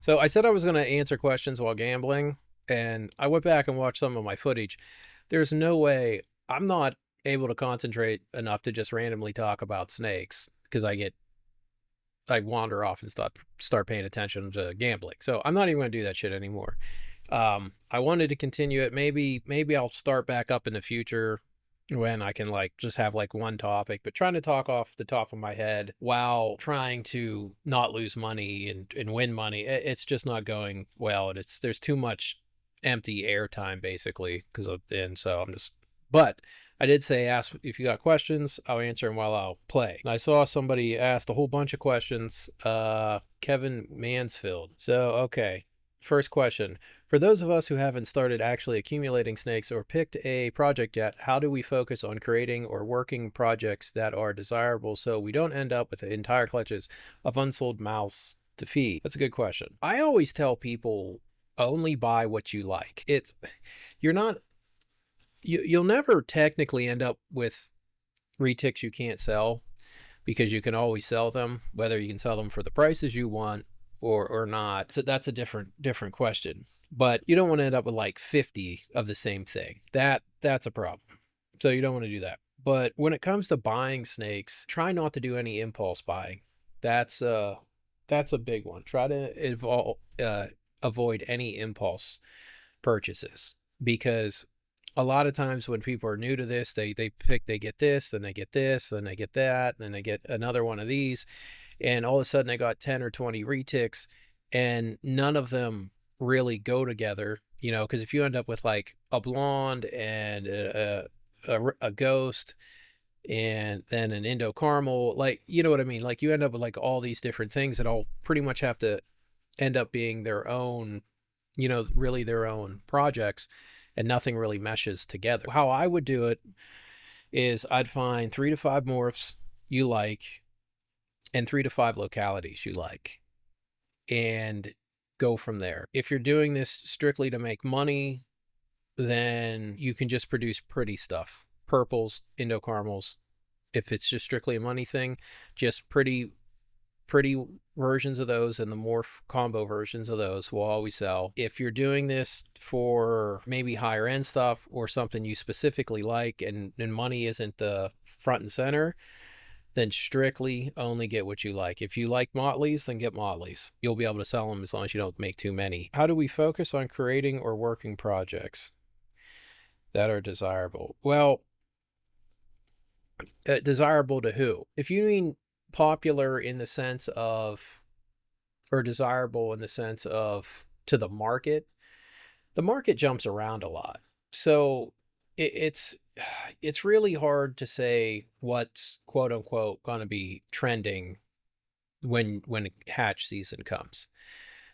So I said I was going to answer questions while gambling, and I went back and watched some of my footage. There's no way I'm not able to concentrate enough to just randomly talk about snakes because I wander off and start paying attention to gambling. So I'm not even going to do that shit anymore. I wanted to continue it. Maybe I'll start back up in the future when I can like just have like one topic, but trying to talk off the top of my head while trying to not lose money and win money, it's just not going well. And there's too much empty airtime basically and so I'm just, but I did say, ask if you got questions, I'll answer them while I'll play. And I saw somebody asked a whole bunch of questions, Kevin Mansfield. So, okay. First question. For those of us who haven't started actually accumulating snakes or picked a project yet, how do we focus on creating or working projects that are desirable so we don't end up with entire clutches of unsold mouths to feed? That's a good question. I always tell people only buy what you like. You're not, you'll never technically end up with retics you can't sell because you can always sell them, whether you can sell them for the prices you want or not. So that's a different question. But you don't want to end up with like 50 of the same thing. That's a problem. So you don't want to do that. But when it comes to buying snakes, try not to do any impulse buying. That's a big one. Try to avoid any impulse purchases because a lot of times when people are new to this, they get this, then they get this, then they get that, then they get another one of these, and all of a sudden they got 10 or 20 retics, and none of them really go together, because if you end up with like a blonde and a ghost and then an Indo caramel, like, you know what I mean? Like you end up with like all these different things that all pretty much have to end up being their own, really their own projects, and nothing really meshes together. How I would do it is I'd find 3 to 5 morphs you like and 3 to 5 localities you like and go from there. If you're doing this strictly to make money, then you can just produce pretty stuff. Purples, Indo caramels. If it's just strictly a money thing, just pretty versions of those and the morph combo versions of those will always sell. If you're doing this for maybe higher end stuff or something you specifically like and money isn't the front and center, then strictly only get what you like. If you like motleys, then get motleys. You'll be able to sell them as long as you don't make too many. How do we focus on creating or working projects that are desirable? Well, desirable to who? If you mean popular in the sense of, or desirable in the sense of to the market jumps around a lot. So it's really hard to say what's quote unquote going to be trending when hatch season comes.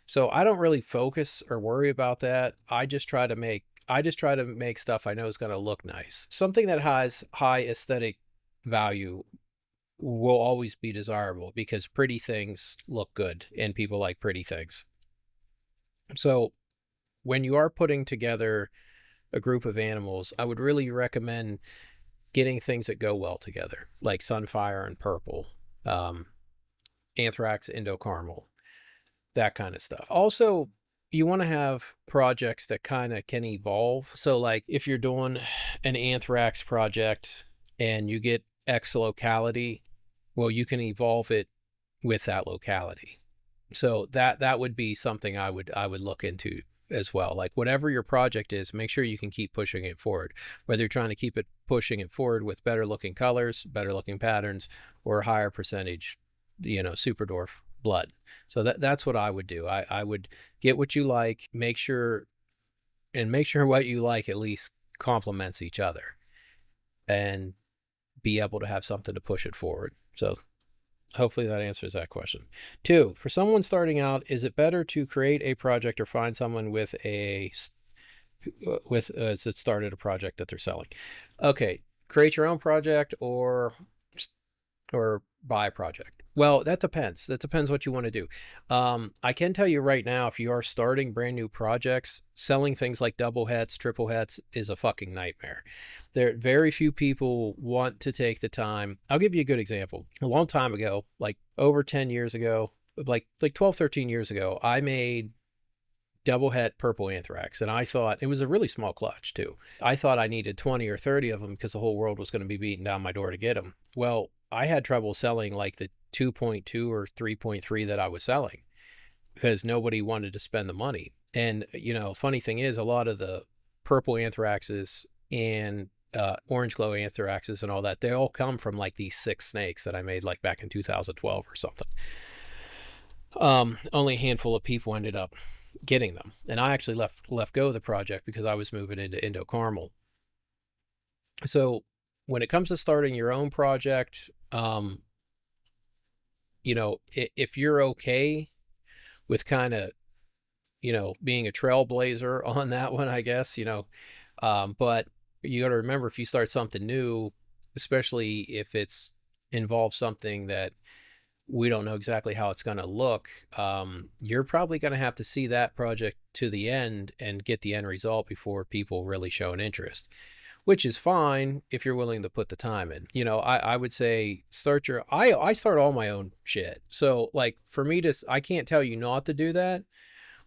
So I don't really focus or worry about that. I just try to make stuff I know is going to look nice. Something that has high aesthetic value will always be desirable because pretty things look good and people like pretty things. So when you are putting together a group of animals, I would really recommend getting things that go well together, like sunfire and purple, anthrax, Indo caramel, that kind of stuff. Also, you want to have projects that kind of can evolve. So like if you're doing an anthrax project and you get X locality, well, you can evolve it with that locality. So that would be something I would look into as well. Like whatever your project is, make sure you can keep pushing it forward. Whether you're trying to keep it pushing it forward with better looking colors, better looking patterns, or a higher percentage, super dwarf blood. So that's what I would do. I would get what you like, make sure what you like at least complements each other, and be able to have something to push it forward. So hopefully that answers that question. 2, for someone starting out, is it better to create a project or find someone that started a project that they're selling? Okay, create your own project or buy a project. Well, that depends. That depends what you want to do. I can tell you right now, if you are starting brand new projects, selling things like double hets, triple hets is a fucking nightmare. Very few people want to take the time. I'll give you a good example. A long time ago, like over 10 years ago, like 12, 13 years ago, I made double het purple anthrax, and I thought it was a really small clutch too. I thought I needed 20 or 30 of them because the whole world was going to be beating down my door to get them. Well, I had trouble selling like the 2.2 or 3.3 that I was selling because nobody wanted to spend the money. And, funny thing is, a lot of the purple anthraxes and orange glow anthraxes and all that, they all come from like these 6 snakes that I made like back in 2012 or something. Only a handful of people ended up getting them, and I actually left go of the project because I was moving into Indo-Carmel. So when it comes to starting your own project, if you're okay with kind of being a trailblazer on that one, I guess, but you got to remember, if you start something new, especially if it's involves something that we don't know exactly how it's going to look, you're probably going to have to see that project to the end and get the end result before people really show an interest, which is fine if you're willing to put the time in. I would say I start all my own shit. So like for me I can't tell you not to do that,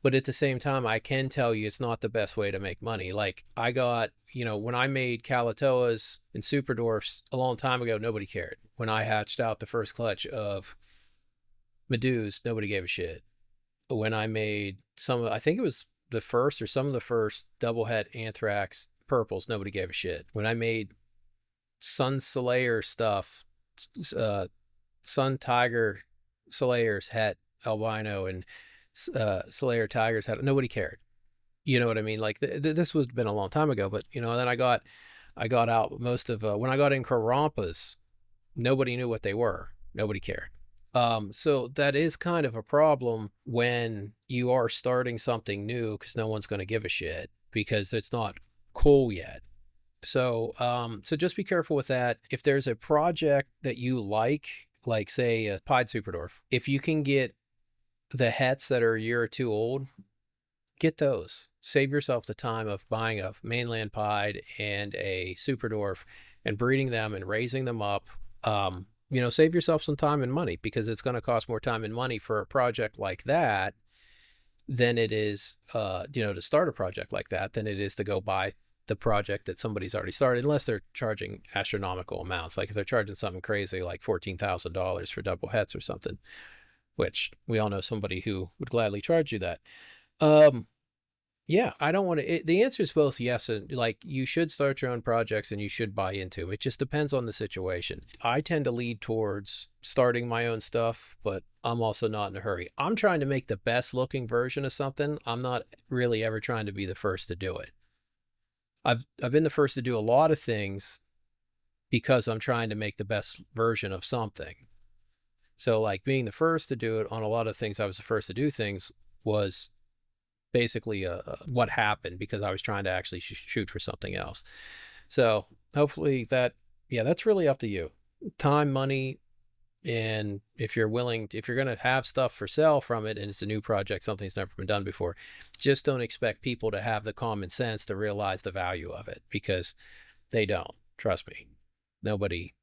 but at the same time, I can tell you it's not the best way to make money. Like I got, when I made Calatoas and Super Dwarfs a long time ago, nobody cared. When I hatched out the first clutch of Meduse, nobody gave a shit. When I made I think it was the first or some of the first double het anthrax purples, nobody gave a shit. When I made Sun Slayer stuff, Sun Tiger Slayers het albino and Slayer Tigers had, nobody cared. You know what I mean? Like this would have been a long time ago, but then I got out most of when I got in Karampas, nobody knew what they were. Nobody cared. So that is kind of a problem when you are starting something new, because no one's going to give a shit because it's not cool yet. So so just be careful with that. If there's a project that you like say a pied Superdorf, if you can get the hets that are a year or two old, get those. Save yourself the time of buying a mainland pied and a Superdorf and breeding them and raising them up. Save yourself some time and money, because it's going to cost more time and money for a project like that than it is, to start a project like that, than it is to go buy the project that somebody's already started, unless they're charging astronomical amounts. Like if they're charging something crazy like $14,000 for double hets or something, which we all know somebody who would gladly charge you that. Yeah, I don't want to. The answer is both yes and like you should start your own projects and you should buy into them. It just depends on the situation. I tend to lead towards starting my own stuff, but I'm also not in a hurry. I'm trying to make the best looking version of something. I'm not really ever trying to be the first to do it. I've been the first to do a lot of things because I'm trying to make the best version of something. So like being the first to do it on a lot of things, I was the first to do things, was basically what happened because I was trying to actually shoot for something else. So hopefully that's really up to you. Time, money, and if you're going to have stuff for sale from it and it's a new project, something's never been done before, just don't expect people to have the common sense to realize the value of it, because they don't. Trust me. Nobody,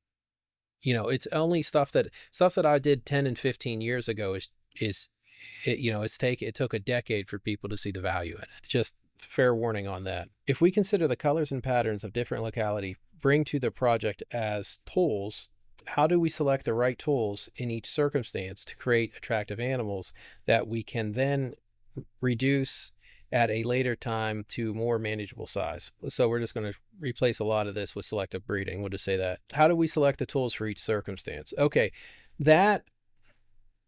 it's only stuff that I did 10 and 15 years ago it took a decade for people to see the value in it. Just fair warning on that. If we consider the colors and patterns of different locality bring to the project as tools, how do we select the right tools in each circumstance to create attractive animals that we can then reduce at a later time to more manageable size? So we're just going to replace a lot of this with selective breeding. We'll just say that. How do we select the tools for each circumstance? Okay, that's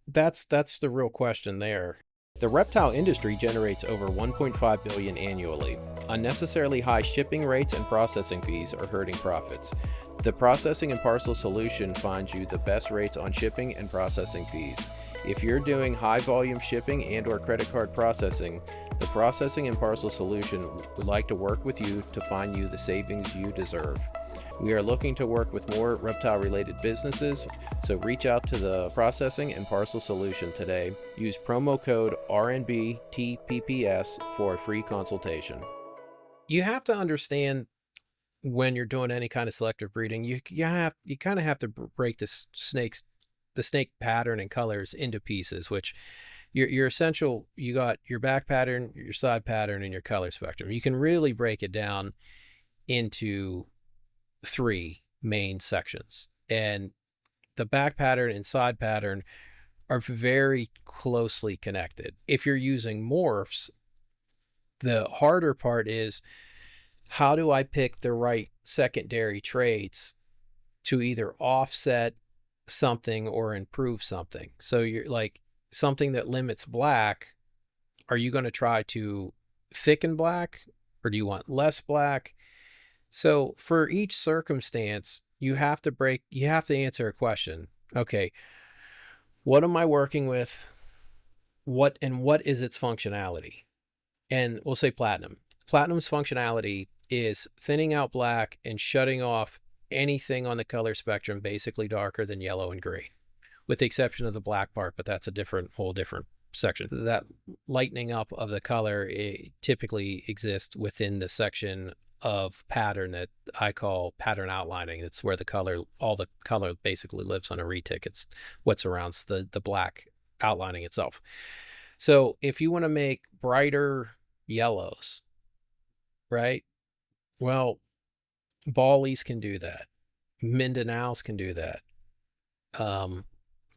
the real question there. The reptile industry generates over $1.5 billion annually. Unnecessarily high shipping rates and processing fees are hurting profits. The Processing and Parcel Solution finds you the best rates on shipping and processing fees. If you're doing high volume shipping and or credit card processing, the Processing and Parcel Solution would like to work with you to find you the savings you deserve. We are looking to work with more reptile-related businesses, so reach out to the Processing and Parcel Solution today. Use promo code RNBTPPS for a free consultation. You have to understand when you're doing any kind of selective breeding, you kind of have to break the the snake pattern and colors into pieces, which your essential, you got your back pattern, your side pattern, and your color spectrum. You can really break it down into 3 main sections. And the back pattern and side pattern are very closely connected. If you're using morphs, the harder part is, how do I pick the right secondary traits to either offset something or improve something? So you're like, something that limits black, are you going to try to thicken black, or do you want less black? So for each circumstance, you have to answer a question. Okay, what am I working with? What is its functionality? And we'll say platinum. Platinum's functionality is thinning out black and shutting off anything on the color spectrum basically darker than yellow and green, with the exception of the black part, but that's a whole different section. That lightening up of the color typically exists within the section of pattern that I call pattern outlining. It's where all the color basically lives on a retic. It's what surrounds the black outlining itself. So if you want to make brighter yellows, right? Well, Ballies can do that. Mindanaos can do that.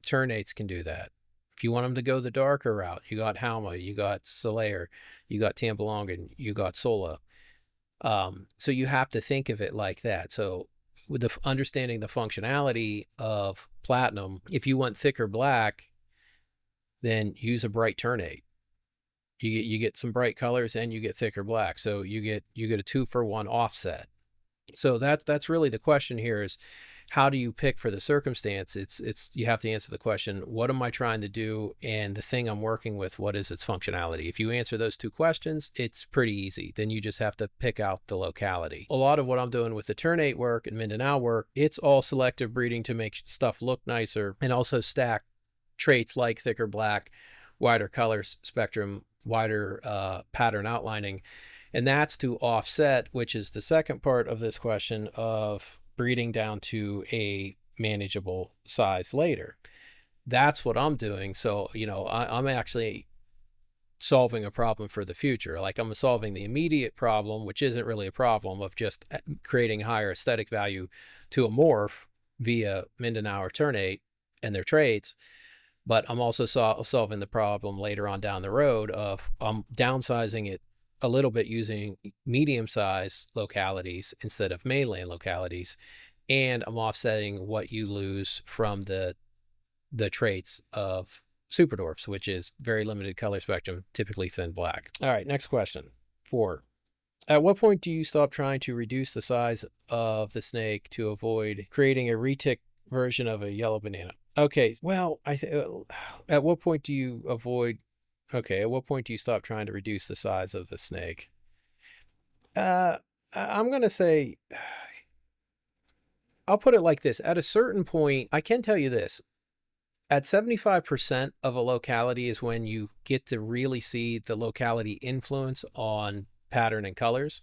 Ternates can do that. If you want them to go the darker route, you got Halma, you got Solaire, you got Tambelongan, you got Sola. So you have to think of it like that. So with understanding the functionality of platinum, if you want thicker black, then use a bright ternate. You get some bright colors and you get thicker black. So you get a 2-for-1 offset. So that's really the question here, is how do you pick for the circumstance? It's you have to answer the question, what am I trying to do? And the thing I'm working with, what is its functionality? If you answer those 2 questions, it's pretty easy. Then you just have to pick out the locality. A lot of what I'm doing with the ternate work and Mindanao work, it's all selective breeding to make stuff look nicer, and also stack traits like thicker black, wider color spectrum, wider pattern outlining. And that's to offset, which is the second part of this question, of breeding down to a manageable size later. That's what I'm doing. So, I'm actually solving a problem for the future. Like, I'm solving the immediate problem, which isn't really a problem, of just creating higher aesthetic value to a morph via Mindanao or ternate and their traits. But I'm also solving the problem later on down the road of downsizing it a little bit using medium-sized localities instead of mainland localities, and I'm offsetting what you lose from the traits of superdwarfs, which is very limited color spectrum, typically thin black. All right, next question. 4. At what point do you stop trying to reduce the size of the snake to avoid creating a retic version of a yellow banana? Okay, well, at what point do you avoid? Okay, at what point do you stop trying to reduce the size of the snake? I'm going to say, I'll put it like this. At a certain point, I can tell you this. At 75% of a locality is when you get to really see the locality influence on pattern and colors.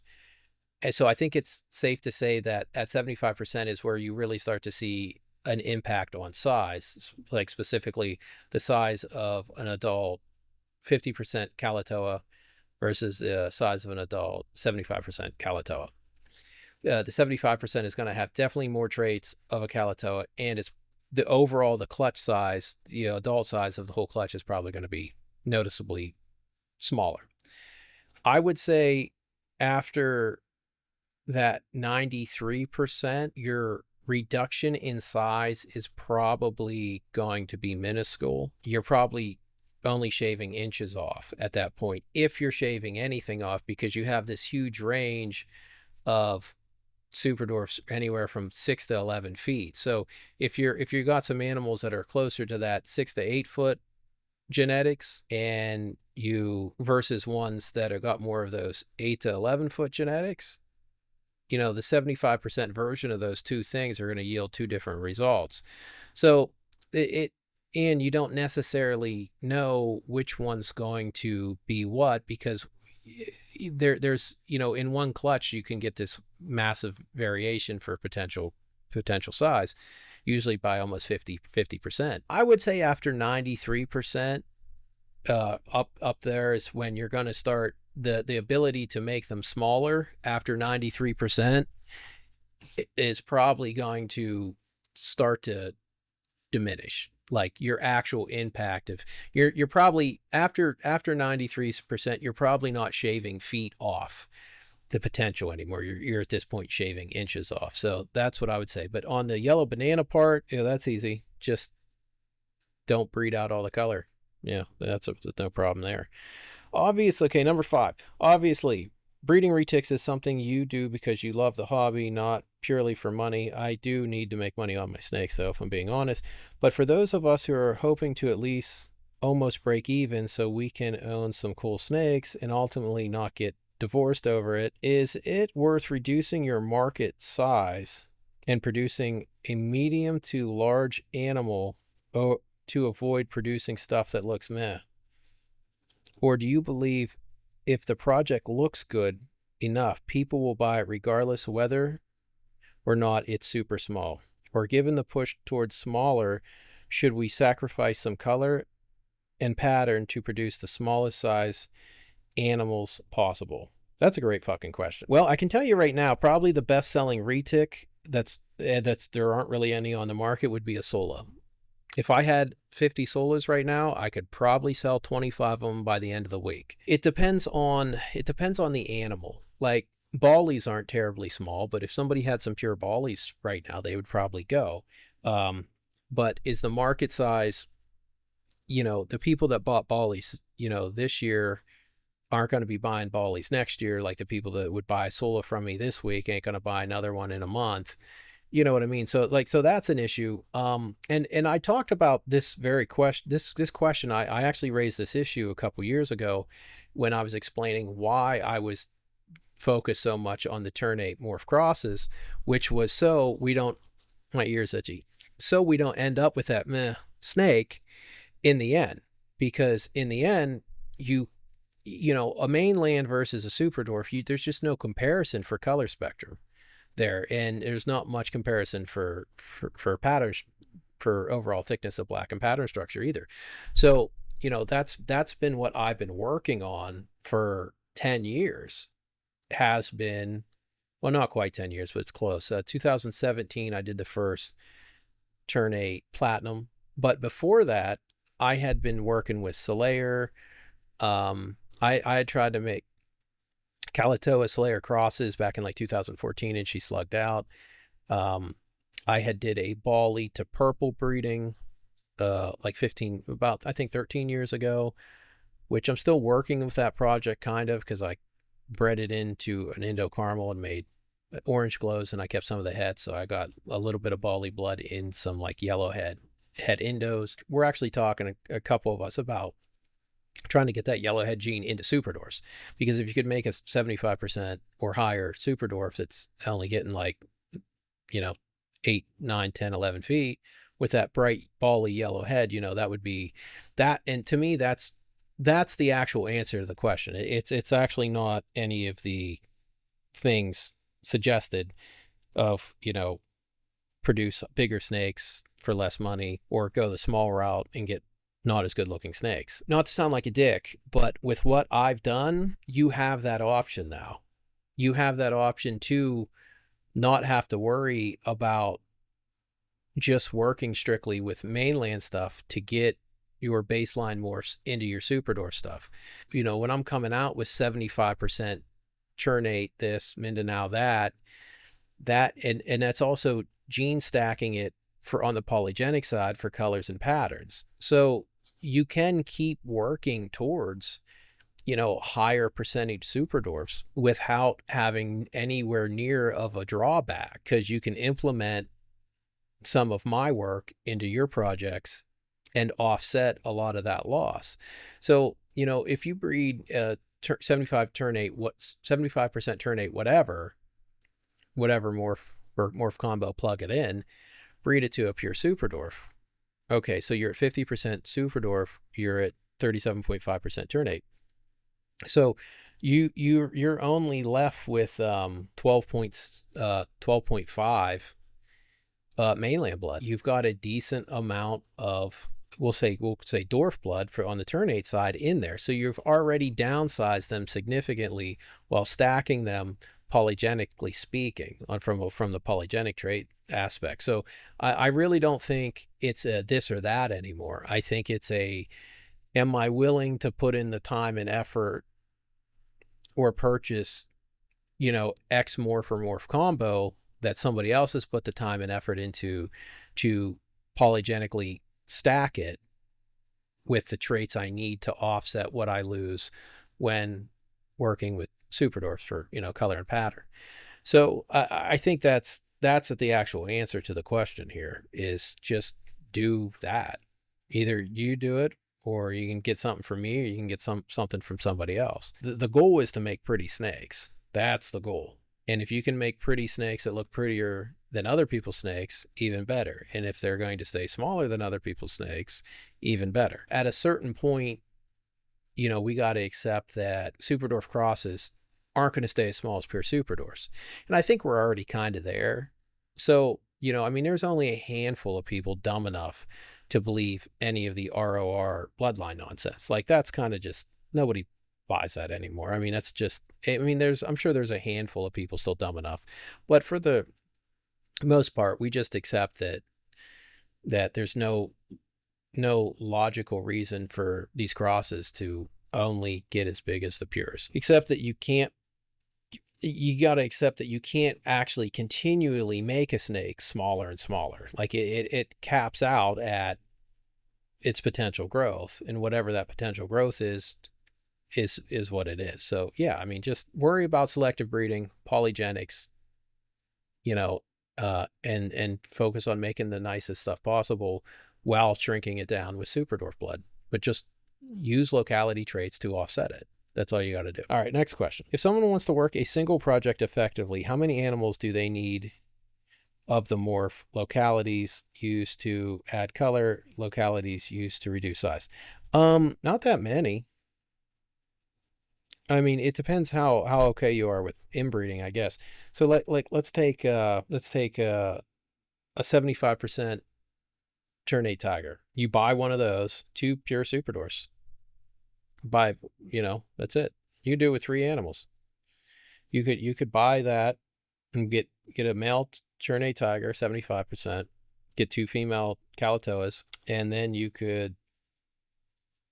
And so I think it's safe to say that at 75% is where you really start to see an impact on size, like specifically the size of an adult 50% Kalatoa versus the size of an adult 75% Kalatoa. The 75% is going to have definitely more traits of a Kalatoa, and it's the clutch size, the adult size of the whole clutch is probably going to be noticeably smaller. I would say after that 93%, your reduction in size is probably going to be minuscule. You're probably only shaving inches off at that point, if you're shaving anything off, because you have this huge range of superdwarfs anywhere from 6 to 11 feet. So if you got some animals that are closer to that 6 to 8 foot genetics, and you versus ones that have got more of those 8 to 11 foot genetics, the 75% version of those 2 things are going to yield 2 different results. So and you don't necessarily know which one's going to be what, because there's in one clutch you can get this massive variation for potential size. usually by almost 50%. I would say after 93%, up there is when you're going to start the ability to make them smaller. After 93% is probably going to start to diminish, like your actual impact of you're probably after 93%, you're probably not shaving feet off the potential anymore. You're at this point shaving inches off. So that's what I would say. But on the yellow banana part, yeah, that's easy. Just don't breed out all the color. Yeah, that's no problem there. Obviously, okay, number 5. Obviously, breeding retics is something you do because you love the hobby, not purely for money. I do need to make money on my snakes, though, if I'm being honest. But for those of us who are hoping to at least almost break even so we can own some cool snakes and ultimately not get divorced over it, is it worth reducing your market size and producing a medium to large animal to avoid producing stuff that looks meh? Or do you believe if the project looks good enough, people will buy it regardless of whether or not it's super small? Or given the push towards smaller, should we sacrifice some color and pattern to produce the smallest size animals possible? That's a great fucking question. Well, I can tell you right now, probably the best-selling retic that's there aren't really any on the market would be a Sola. If I had 50 Solas right now, I could probably sell 25 of them by the end of the week. It depends on the animal. Like Ballies aren't terribly small, but if somebody had some pure Ballies right now, they would probably go. But is the market size, the people that bought Ballies, this year aren't going to be buying Ballies next year. Like the people that would buy a Sola from me this week ain't going to buy another one in a month. You know what I mean? So that's an issue. And I talked about this very question, this question. I actually raised this issue a couple years ago when I was explaining why I was focused so much on the ternate morph crosses, which was so we don't, my ear's itchy, so we don't end up with that meh snake in the end. Because in the end, a mainland versus a super dwarf, there's just no comparison for color spectrum there, and there's not much comparison for patterns, for overall thickness of black and pattern structure either. So that's been what I've been working on for 10 years. Has been, well, not quite 10 years, but it's close. 2017 I did the first ternate platinum, but before that I had been working with Slayer. I had tried to make Kalatoa Slayer crosses back in like 2014, and she slugged out. I had did a Bali to purple breeding like 13 years ago, which I'm still working with that project kind of, because I bred it into an Indo Caramel and made orange glows, and I kept some of the heads, so I got a little bit of Bali blood in some like yellow head Indos. We're actually talking, a couple of us, about trying to get that yellowhead gene into super dwarfs, because if you could make a 75% or higher super dwarf that's only getting like 8, 9, 10, 11 feet with that bright bally yellow head, that would be that. And to me, that's the actual answer to the question. It's actually not any of the things suggested of produce bigger snakes for less money, or go the small route and get not as good looking snakes. Not to sound like a dick, but with what I've done, you have that option now. You have that option to not have to worry about just working strictly with mainland stuff to get your baseline morphs into your super dwarf stuff. When I'm coming out with 75% ternate this, Mindanao that, and that's also gene stacking it for on the polygenic side for colors and patterns. So you can keep working towards higher percentage super dwarfs without having anywhere near of a drawback, because you can implement some of my work into your projects and offset a lot of that loss. So if you breed 75% ternate whatever morph or morph combo, plug it in, breed it to a pure super dwarf. Okay, so you're at 50% super dwarf, you're at 37.5% ternate. So you're only left with 12.5 mainland blood. You've got a decent amount of, we'll say dwarf blood for on the ternate side in there. So you've already downsized them significantly while stacking them polygenically speaking from the polygenic trait aspect. So I really don't think it's a this or that anymore. I think it's a, am I willing to put in the time and effort or purchase, X morph for morph combo that somebody else has put the time and effort into to polygenically stack it with the traits I need to offset what I lose when working with superdwarfs for, color and pattern. So I think that's the actual answer to the question here, is just do that. Either you do it, or you can get something from me, or you can get something from somebody else. The goal is to make pretty snakes. That's the goal. And if you can make pretty snakes that look prettier than other people's snakes, even better. And if they're going to stay smaller than other people's snakes, even better. At a certain point, we got to accept that superdwarf crosses aren't going to stay as small as pure superdwarfs. And I think we're already kind of there. So, there's only a handful of people dumb enough to believe any of the ROR bloodline nonsense. Like, that's kind of just, nobody buys that anymore. That's just, I'm sure there's a handful of people still dumb enough, but for the most part, we just accept that there's no logical reason for these crosses to only get as big as the pures, except that you got to accept that you can't actually continually make a snake smaller and smaller. Like it caps out at its potential growth, and whatever that potential growth is what it is. So yeah, just worry about selective breeding, polygenics, and focus on making the nicest stuff possible while shrinking it down with superdwarf blood, but just use locality traits to offset it. That's all you got to do. All right, next question. If someone wants to work a single project effectively, how many animals do they need of the morph? Localities used to add color, localities used to reduce size. Not that many. It depends how okay you are with inbreeding, I guess. So let's take a 75% ternate tiger. You buy one of those, 2 pure superdwarfs. Buy, that's it. You do it with 3 animals. You could buy that and get a male ternate tiger, 75%, get 2 female calatoas, and then you could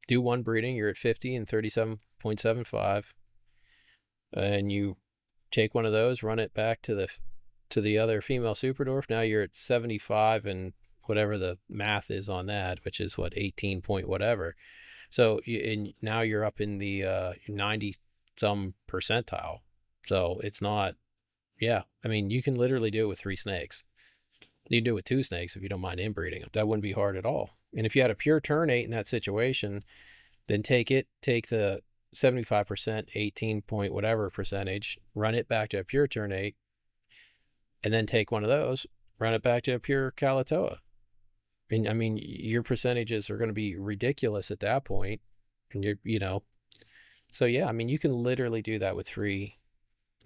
do 1 breeding. You're at 50 and 37.75, and you take one of those, run it back to the other female superdwarf. Now you're at 75 and whatever the math is on that, which is what, 18 point whatever. So now you're up in the 90 some percentile. So it's not, yeah. You can literally do it with 3 snakes. You can do it with 2 snakes if you don't mind inbreeding them. That wouldn't be hard at all. And if you had a pure ternate in that situation, then take the 75%, 18 point whatever percentage, run it back to a pure ternate, and then take one of those, run it back to a pure calatoa. Your percentages are going to be ridiculous at that point. And so yeah, you can literally do that with 3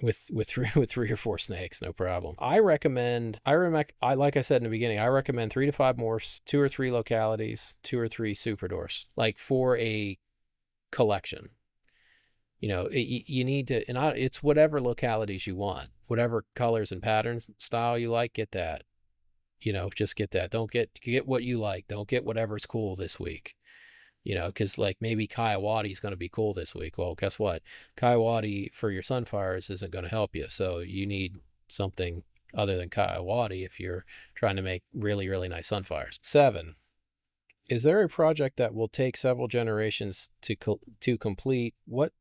or 4 snakes, no problem. I like I said in the beginning, I recommend 3 to 5 morphs, 2 or 3 localities, 2 or 3 superdwarfs, like for a collection. You need to, and it's whatever localities you want, whatever colors and patterns style you like, get that. Just get that. Don't get what you like. Don't get whatever's cool this week. Because like maybe Kayawati is going to be cool this week. Well, guess what? Kayawati for your sunfires isn't going to help you. So you need something other than Kayawati if you're trying to make really, really nice sunfires. 7. Is there a project that will take several generations to complete? What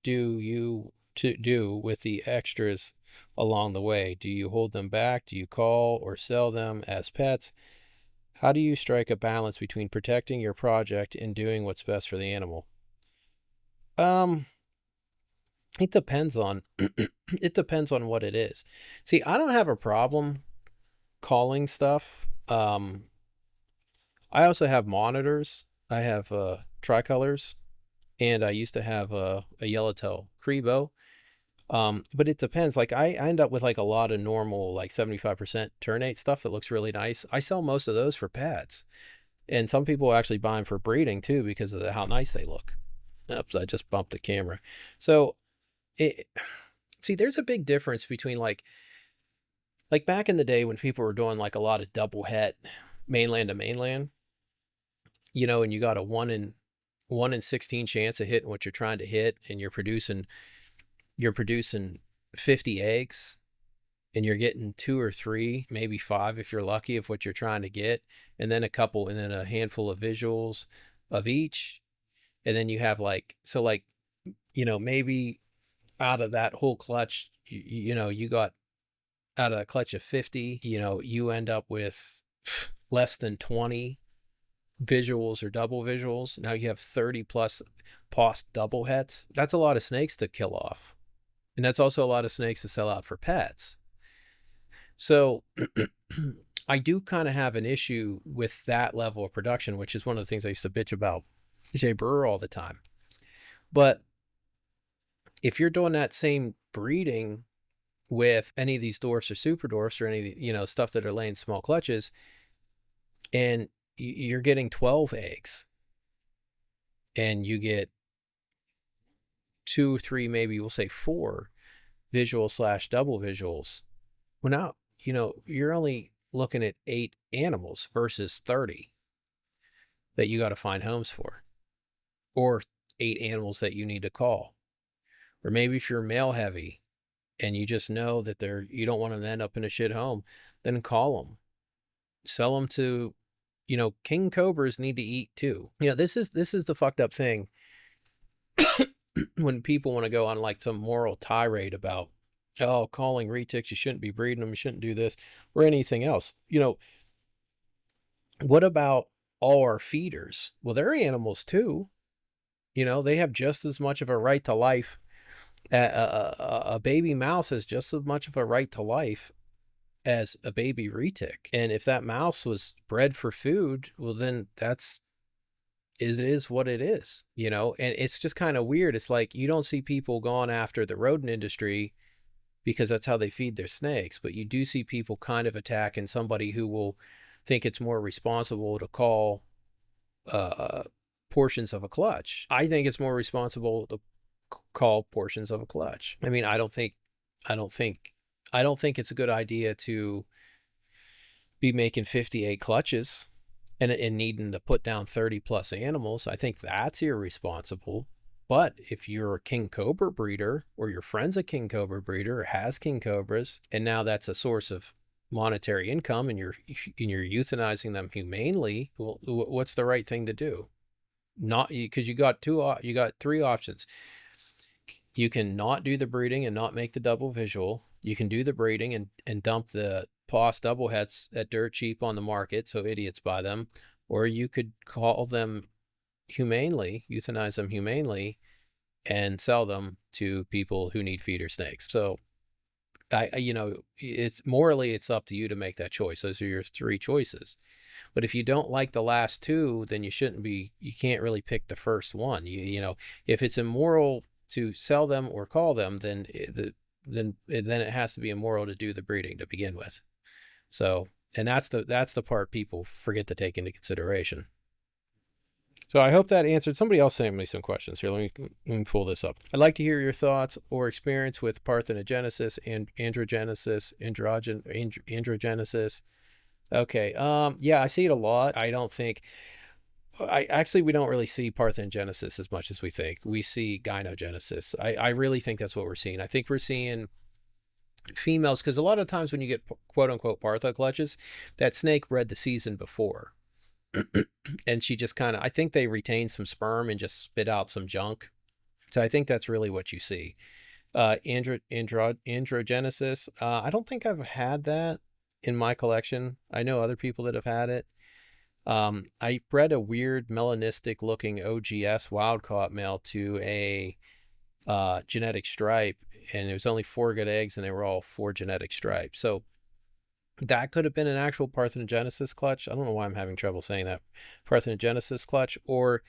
do you do with the extras along the way? Do you hold them back? Do you call or sell them as pets? How do you strike a balance between protecting your project and doing what's best for the animal? It depends on it depends on what it is. See, I don't have a problem calling stuff. I also have monitors. I have tricolors, and I used to have a yellowtail Crebo. But it depends. Like I end up with like a lot of normal, like 75% ternate stuff that looks really nice. I sell most of those for pets. And some people actually buy them for breeding too because of how nice they look. Oops, I just bumped the camera. So it, see, there's a big difference between like back in the day when people were doing like a lot of double het mainland to mainland, and you got a 1 in 16 chance of hitting what you're trying to hit, and you're producing 50 eggs, and you're getting 2 or 3, maybe 5 if you're lucky, of what you're trying to get, and then a handful of visuals of each. And then you have maybe out of that whole clutch, you got out of a clutch of 50, you end up with less than 20 visuals or double visuals. Now you have 30 plus post double hets. That's a lot of snakes to kill off. And that's also a lot of snakes to sell out for pets. So I do kind of have an issue with that level of production, which is one of the things I used to bitch about Jay Brewer all the time. But if you're doing that same breeding with any of these dwarfs or super dwarfs or any, stuff that are laying small clutches, and you're getting 12 eggs, and you get 2, 3, maybe we'll say 4 visual / double visuals. Well, now, you're only looking at 8 animals versus 30 that you got to find homes for, or 8 animals that you need to call. Or maybe if you're male heavy and you just know that you don't want them to end up in a shit home, then call them. Sell them to, king cobras need to eat too. This is the fucked up thing when people want to go on like some moral tirade about, oh, calling retics, you shouldn't be breeding them, you shouldn't do this or anything else. What about all our feeders? Well, they're animals too. They have just as much of a right to life. A baby mouse has just as much of a right to life as a baby retic. And if that mouse was bred for food, well, then it is what it is, and it's just kind of weird. It's like you don't see people going after the rodent industry because that's how they feed their snakes, but you do see people kind of attacking somebody who will think it's more responsible to call portions of a clutch. I think it's more responsible to call portions of a clutch. I mean, I don't think it's a good idea to be making 58 clutches and needing to put down 30 plus animals. I think that's irresponsible. But if you're a king cobra breeder, or your friend's a king cobra breeder or has king cobras, and now that's a source of monetary income, and you're euthanizing them humanely, well, what's the right thing to do? Not because you got 3 options. You can not do the breeding and not make the double visual. You can do the breeding and dump the POS double hets at dirt cheap on the market so idiots buy them, or you could call them humanely, euthanize them humanely, and sell them to people who need feeder snakes. So it's morally, it's up to you to make that choice. Those are your 3 choices. But if you don't like the last 2, then you can't really pick the first one. If it's immoral to sell them or call them, then it has to be immoral to do the breeding to begin with. So, and that's the part people forget to take into consideration. So I hope that answered. Somebody else sent me some questions here. Let me pull this up. I'd like to hear your thoughts or experience with parthenogenesis and androgenesis, androgenesis. Okay. Yeah, I see it a lot. We don't really see parthenogenesis as much as we think. We see gynogenesis. I really think that's what we're seeing. I think we're seeing females, because a lot of times when you get quote unquote partho clutches, that snake bred the season before. And she just I think they retain some sperm and just spit out some junk. So I think that's really what you see. Androgenesis. I don't think I've had that in my collection. I know other people that have had it. I bred a weird melanistic looking OGS wild caught male to a genetic stripe, and it was only 4 good eggs, and they were all 4 genetic stripes. So that could have been an actual parthenogenesis clutch. I don't know why I'm having trouble saying that. Parthenogenesis clutch, or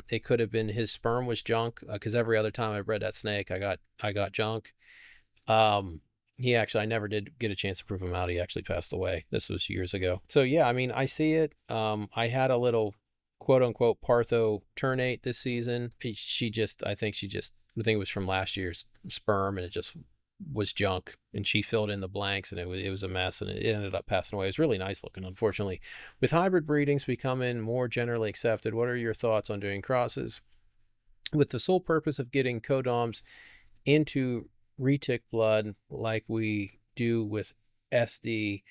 It could have been his sperm was junk, because every other time I bred that snake, I got junk. He actually, I never did get a chance to prove him out. He actually passed away. This was years ago. So yeah, I mean, I see it. I had a little quote unquote Partho ternate this season. I think it was from last year's sperm, and it just was junk, and she filled in the blanks, and it was a mess, and it ended up passing away. It was really nice looking, unfortunately. With hybrid breedings becoming more generally accepted, what are your thoughts on doing crosses with the sole purpose of getting codoms into retic blood like we do with SD,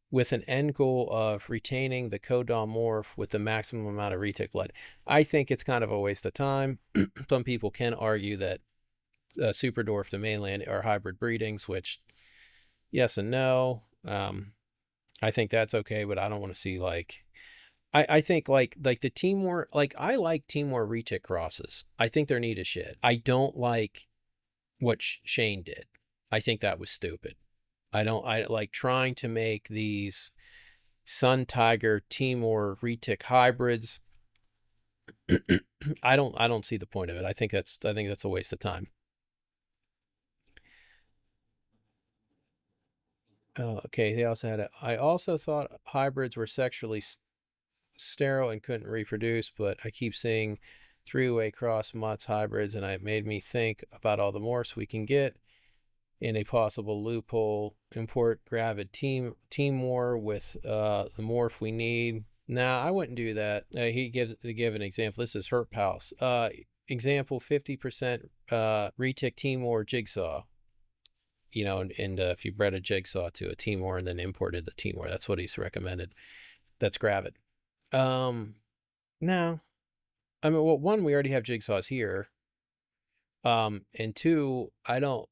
with an end goal of retaining the codom morph with the maximum amount of retic blood? I think it's kind of a waste of time. Some people can argue that super dwarf to mainland are hybrid breedings, which yes and no. I think that's okay, but I don't want to see like I think like the Timor, like I like Timor retic crosses. I think they're neat as shit. I don't like what Shane did. I think that was stupid. I like trying to make these Sun Tiger Timor retic hybrids. I don't see the point of it. I think that's a waste of time. Okay, they also had I also thought hybrids were sexually sterile and couldn't reproduce, but I keep seeing three-way cross mutts hybrids, and it made me think about all the morphs we can get in a possible loophole. Import gravid Timor with the morph we need. Nah, I wouldn't do that. They give an example. This is Herp House. Example 50% retic Timor jigsaw. You know, and if you bred a jigsaw to a Timor and then imported the Timor, that's what he's recommended. That's gravid. No. I mean, well, one, we already have jigsaws here. And two, I don't.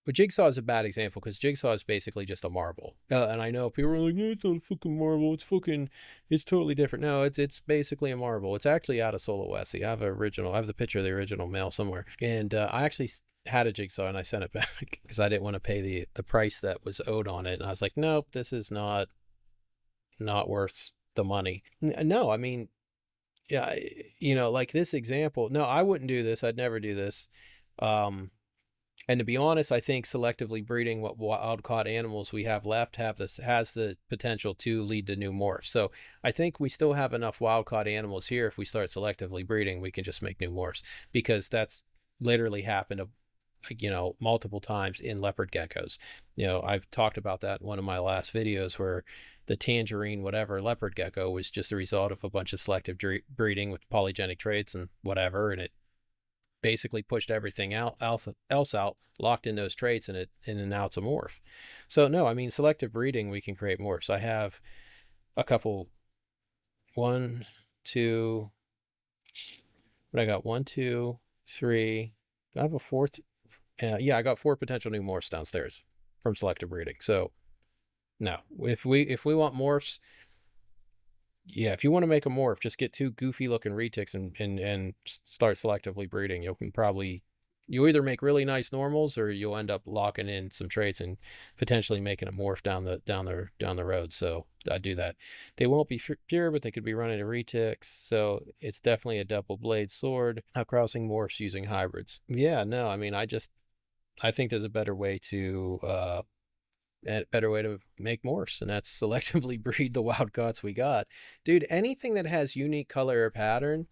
But Jigsaw is a bad example because Jigsaw is basically just a marble. And I know people are like, no, it's not a fucking marble. It's totally different. No, it's basically a marble. It's actually out of Solo Wessie. I have the picture of the original male somewhere. And I actually had a Jigsaw and I sent it back because I didn't want to pay the price that was owed on it. And I was like, nope, this is not worth the money. No, I mean, yeah, like this example. No, I wouldn't do this. I'd never do this. And to be honest, I think selectively breeding what wild-caught animals we have left has the potential to lead to new morphs. So I think we still have enough wild-caught animals here. If we start selectively breeding, we can just make new morphs, because that's literally happened, multiple times in leopard geckos. I've talked about that in one of my last videos, where the tangerine whatever leopard gecko was just a result of a bunch of selective breeding with polygenic traits and whatever, and it basically pushed everything else out, locked in those traits, and now it's a morph. So no, I mean, selective breeding, we can create morphs. I have a couple, one, two, but I got 1, 2, 3. I have a fourth. Yeah, I got 4 potential new morphs downstairs from selective breeding. So no, if we want morphs, yeah, if you want to make a morph, just get 2 goofy looking retics and start selectively breeding. You'll either make really nice normals, or you'll end up locking in some traits and potentially making a morph down the road. So I do that. They won't be pure, but they could be running to retics. So it's definitely a double blade sword. Outcrossing morphs using hybrids. Yeah, no, I mean, I think there's a better way to make morphs, and that's selectively breed the wild caughts we got. Dude, anything that has unique color or pattern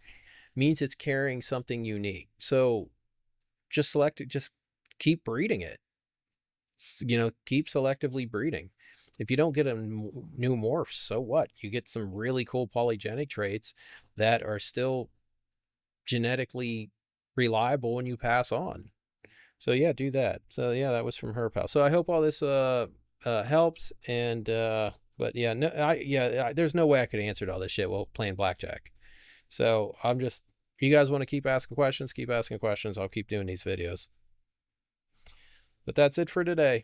means it's carrying something unique. So just keep breeding it. Keep selectively breeding. If you don't get a new morphs, so what? You get some really cool polygenic traits that are still genetically reliable when you pass on. So yeah, do that. So yeah, that was from her pal. So I hope all this helps. And but yeah, no, there's no way I could answer all this shit while playing blackjack. So you guys want to keep asking questions, I'll keep doing these videos. But that's it for today.